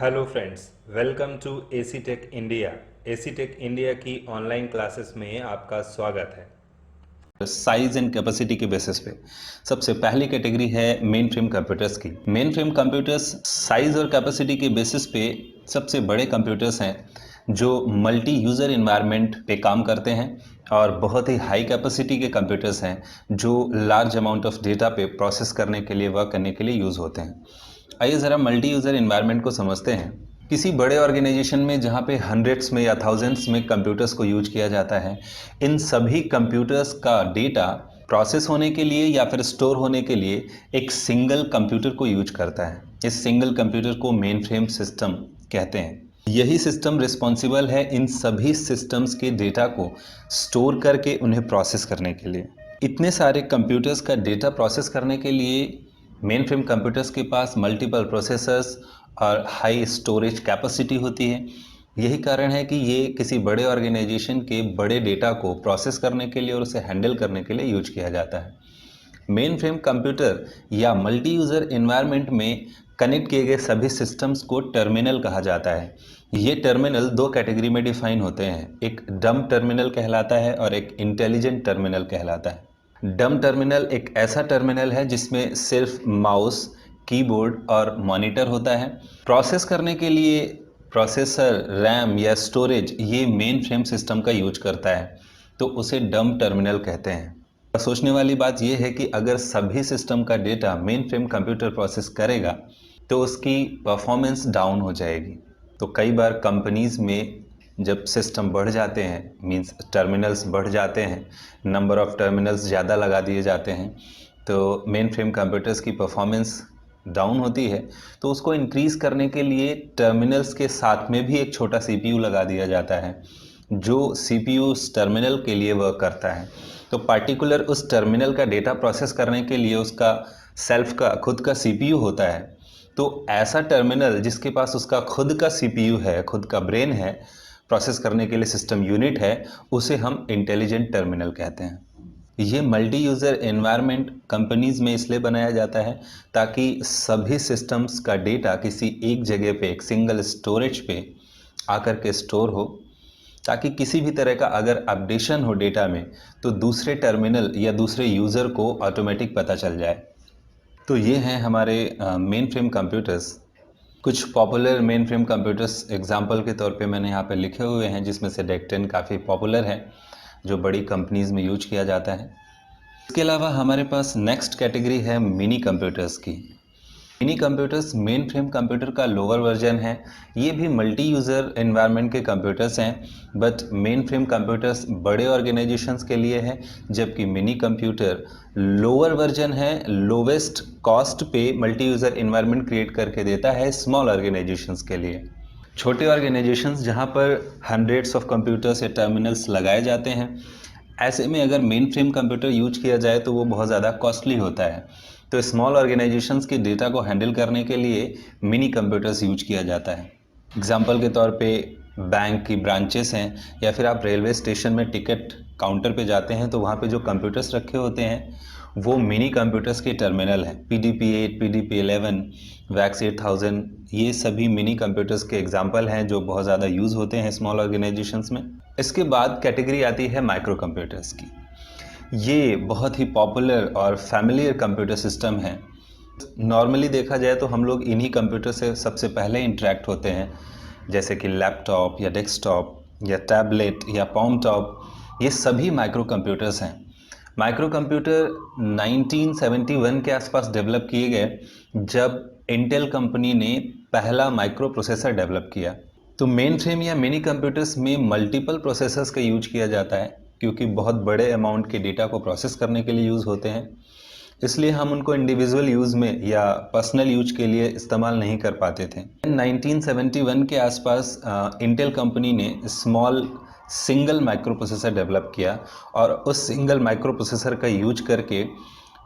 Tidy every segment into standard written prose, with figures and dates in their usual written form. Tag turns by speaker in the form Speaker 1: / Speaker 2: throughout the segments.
Speaker 1: Hello friends, welcome to AC tech India. AC tech India की online classes में आपका स्वागत है।
Speaker 2: साइज एंड कैपेसिटी के बेसिस पे सबसे पहली कैटेगरी है मेन फ्रेम कंप्यूटर्स की। मेन फ्रेम कंप्यूटर्स साइज और कैपेसिटी के बेसिस पे सबसे बड़े कंप्यूटर्स हैं जो मल्टी यूज़र इन्वायरमेंट पे काम करते हैं, और बहुत ही हाई कैपेसिटी के कंप्यूटर्स हैं जो लार्ज अमाउंट ऑफ डेटा पे प्रोसेस करने के लिए, वर्क करने के लिए यूज़ होते हैं। आइए ज़रा मल्टी यूज़र इन्वायरमेंट को समझते हैं। किसी बड़े ऑर्गेनाइजेशन में जहाँ पे हंड्रेड्स में या थाउजेंड्स में कंप्यूटर्स को यूज किया जाता है, इन सभी कंप्यूटर्स का डेटा प्रोसेस होने के लिए या फिर स्टोर होने के लिए एक सिंगल कंप्यूटर को यूज करता है। इस सिंगल कंप्यूटर को मेन फ्रेम सिस्टम कहते हैं। यही सिस्टम रिस्पॉन्सिबल है इन सभी सिस्टम्स के डेटा को स्टोर करके उन्हें प्रोसेस करने के लिए। इतने सारे कंप्यूटर्स का डेटा प्रोसेस करने के लिए मेन फ्रेम कंप्यूटर्स के पास मल्टीपल प्रोसेसर्स और हाई स्टोरेज कैपेसिटी होती है। यही कारण है कि ये किसी बड़े ऑर्गेनाइजेशन के बड़े डेटा को प्रोसेस करने के लिए और उसे हैंडल करने के लिए यूज किया जाता है। मेन फ्रेम कंप्यूटर या मल्टी यूज़र इन्वायरमेंट में कनेक्ट किए गए सभी सिस्टम्स को टर्मिनल कहा जाता है। ये टर्मिनल दो कैटेगरी में डिफाइन होते हैं, एक डम टर्मिनल कहलाता है और एक इंटेलिजेंट टर्मिनल कहलाता है। डम टर्मिनल एक ऐसा टर्मिनल है जिसमें सिर्फ माउस, कीबोर्ड और मॉनिटर होता है। प्रोसेस करने के लिए प्रोसेसर, रैम या स्टोरेज ये मेन फ्रेम सिस्टम का यूज करता है, तो उसे डम टर्मिनल कहते हैं। सोचने वाली बात यह है कि अगर सभी सिस्टम का data main frame computer process करेगा तो उसकी परफॉर्मेंस डाउन हो जाएगी। तो कई बार कंपनीज में जब सिस्टम बढ़ जाते हैं, मींस टर्मिनल्स बढ़ जाते हैं, नंबर ऑफ़ टर्मिनल्स ज़्यादा लगा दिए जाते हैं, तो मेन फ्रेम कंप्यूटर्स की परफॉर्मेंस डाउन होती है। तो उसको इंक्रीज़ करने के लिए टर्मिनल्स के साथ में भी एक छोटा सीपीयू लगा दिया जाता है, जो सीपीयू उस टर्मिनल के लिए वर्क करता है। तो पार्टिकुलर उस टर्मिनल का डेटा प्रोसेस करने के लिए उसका सेल्फ का खुद का सीपीयू होता है। तो ऐसा टर्मिनल जिसके पास उसका खुद का सीपीयू है, खुद का ब्रेन है, प्रोसेस करने के लिए सिस्टम यूनिट है, उसे हम इंटेलिजेंट टर्मिनल कहते हैं। ये मल्टी यूज़र एनवायरनमेंट कंपनीज़ में इसलिए बनाया जाता है ताकि सभी सिस्टम्स का डेटा किसी एक जगह पे, एक सिंगल स्टोरेज पे आकर के स्टोर हो, ताकि किसी भी तरह का अगर अपडेशन हो डेटा में तो दूसरे टर्मिनल या दूसरे यूज़र को ऑटोमेटिक पता चल जाए। तो ये हैं हमारे मेन फ्रेम कंप्यूटर्स। कुछ popular main frame computers example के तौर पे मैंने यहाँ पे लिखे हुए हैं, जिसमें से डेक 10 काफ़ी पॉपुलर है, जो बड़ी कंपनीज़ में यूज किया जाता है। इसके अलावा हमारे पास नेक्स्ट कैटेगरी है मिनी कंप्यूटर्स की। Mini computers main frame computer का लोअर वर्जन है। ये भी मल्टी यूज़र एनवायरनमेंट के कंप्यूटर्स हैं, बट मेन फ्रेम कंप्यूटर्स बड़े ऑर्गेनाइजेशंस के लिए है, जबकि मिनी कंप्यूटर लोअर वर्जन है, लोवेस्ट कॉस्ट पे मल्टी यूज़र एनवायरनमेंट क्रिएट करके देता है स्मॉल ऑर्गेनाइजेशंस के लिए। छोटे ऑर्गेनाइजेशंस जहाँ पर हंड्रेड्स ऑफ कंप्यूटर्स या टर्मिनल्स लगाए जाते हैं, ऐसे में अगर मेन फ्रेम कंप्यूटर यूज किया जाए तो वो बहुत ज़्यादा कॉस्टली होता है। तो स्मॉल ऑर्गेनाइजेशंस के डेटा को हैंडल करने के लिए मिनी कंप्यूटर्स यूज किया जाता है। एग्जांपल के तौर पे बैंक की ब्रांचेस हैं, या फिर आप रेलवे स्टेशन में टिकट काउंटर पे जाते हैं तो वहाँ पे जो कंप्यूटर्स रखे होते हैं वो मिनी कंप्यूटर्स के टर्मिनल हैं। PDP-8, PDP-11, वैक्स 8000, ये सभी मिनी कंप्यूटर्स के एग्जांपल हैं जो बहुत ज़्यादा यूज़ होते हैं स्मॉल ऑर्गेनाइजेशंस में। इसके बाद कैटेगरी आती है माइक्रो कंप्यूटर्स की। ये बहुत ही पॉपुलर और फैमिलियर कंप्यूटर सिस्टम है। नॉर्मली देखा जाए तो हम लोग इन्हीं कंप्यूटर से सबसे पहले इंटरेक्ट होते हैं, जैसे कि लैपटॉप या डेस्कटॉप या टैबलेट या पॉम टॉप, ये सभी माइक्रो कंप्यूटर्स हैं। माइक्रो कंप्यूटर 1971 के आसपास डेवलप किए गए, जब इंटेल कंपनी ने पहला माइक्रो प्रोसेसर डेवलप किया। तो मेन फ्रेम या मिनी कंप्यूटर्स में मल्टीपल प्रोसेसर्स का यूज किया जाता है, क्योंकि बहुत बड़े अमाउंट के डेटा को प्रोसेस करने के लिए यूज़ होते हैं। इसलिए हम उनको इंडिविजुअल यूज़ में या पर्सनल यूज के लिए इस्तेमाल नहीं कर पाते थे। 1971 के आसपास इंटेल कंपनी ने small single micro processor develop किया, और उस सिंगल माइक्रो प्रोसेसर का यूज करके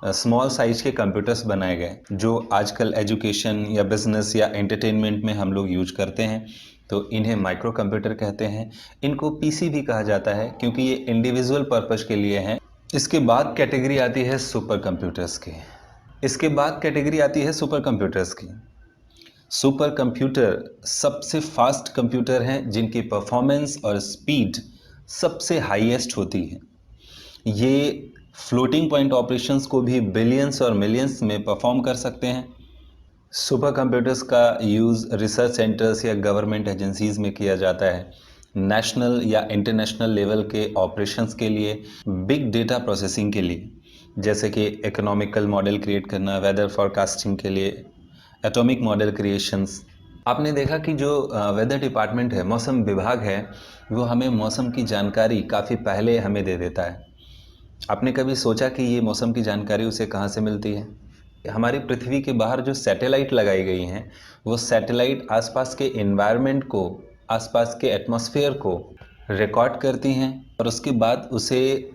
Speaker 2: स्मॉल साइज के कंप्यूटर्स बनाए गए, जो आजकल एजुकेशन या बिजनेस या एंटरटेनमेंट में हम लोग यूज करते हैं। तो इन्हें माइक्रो कंप्यूटर कहते हैं। इनको पीसी भी कहा जाता है, क्योंकि ये इंडिविजुअल पर्पस के लिए हैं। इसके बाद कैटेगरी आती है सुपर कंप्यूटर्स की। सुपर कंप्यूटर सबसे फास्ट कंप्यूटर हैं जिनकी परफॉर्मेंस और स्पीड सबसे हाईएस्ट होती है। ये फ्लोटिंग पॉइंट ऑपरेशंस को भी बिलियंस और मिलियंस में परफॉर्म कर सकते हैं। सुपर कंप्यूटर्स का यूज़ रिसर्च सेंटर्स या गवर्नमेंट एजेंसीज़ में किया जाता है। नेशनल या इंटरनेशनल लेवल के ऑपरेशंस के लिए, बिग डेटा प्रोसेसिंग के लिए, जैसे कि इकोनॉमिकल मॉडल क्रिएट करना, वेदर फॉरकास्टिंग के लिए, एटॉमिक मॉडल क्रिएशंस। आपने देखा कि जो वेदर डिपार्टमेंट है, मौसम विभाग है, वो हमें मौसम की जानकारी काफ़ी पहले हमें दे देता है। आपने कभी सोचा कि ये मौसम की जानकारी उसे कहाँ से मिलती है? हमारी पृथ्वी के बाहर जो सैटेलाइट लगाई गई हैं, वो सैटेलाइट आसपास के एनवायरनमेंट को, आसपास के एटमॉस्फेयर को रिकॉर्ड करती हैं और उसके बाद उसे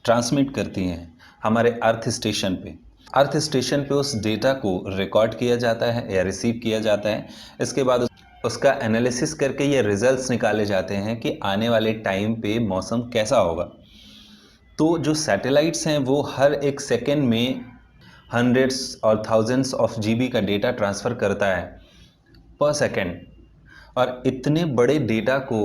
Speaker 2: ट्रांसमिट करती हैं हमारे अर्थ स्टेशन पे। अर्थ स्टेशन पे उस डेटा को रिकॉर्ड किया जाता है या रिसीव किया जाता है। इसके बाद उसका एनालिसिस करके ये रिजल्ट्स निकाले जाते हैं कि आने वाले टाइम पे मौसम कैसा होगा। तो जो सैटेलाइट्स हैं वो हर एक सेकेंड में हंड्रेड्स और थाउजेंड्स ऑफ जीबी का डेटा ट्रांसफ़र करता है पर सेकेंड, और इतने बड़े डेटा को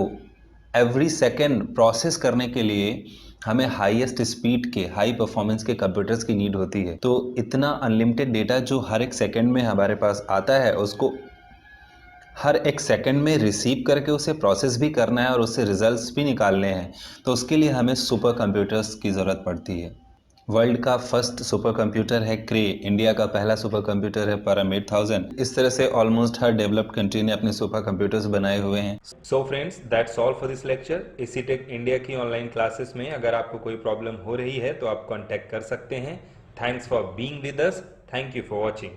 Speaker 2: एवरी सेकेंड प्रोसेस करने के लिए हमें हाईएस्ट स्पीड के, हाई परफॉर्मेंस के कंप्यूटर्स की नीड होती है। तो इतना अनलिमिटेड डेटा जो हर एक सेकेंड में हमारे पास आता है, उसको हर एक सेकंड में रिसीव करके उसे प्रोसेस भी करना है और उससे रिजल्ट्स भी निकालने हैं। तो उसके लिए हमें सुपर कंप्यूटर्स की ज़रूरत पड़ती है। वर्ल्ड का फर्स्ट सुपर कंप्यूटर है क्रे, इंडिया का पहला सुपर कंप्यूटर है पारामीड 1000। इस तरह से ऑलमोस्ट हर डेवलप्ड कंट्री ने अपने सुपर कंप्यूटर्स बनाए हुए हैं।
Speaker 1: So friends, that's all for this lecture. AC tech India की ऑनलाइन क्लासेस में अगर आपको कोई प्रॉब्लम हो रही है तो आप कांटेक्ट कर सकते हैं। Thanks for being with us. Thank you for watching.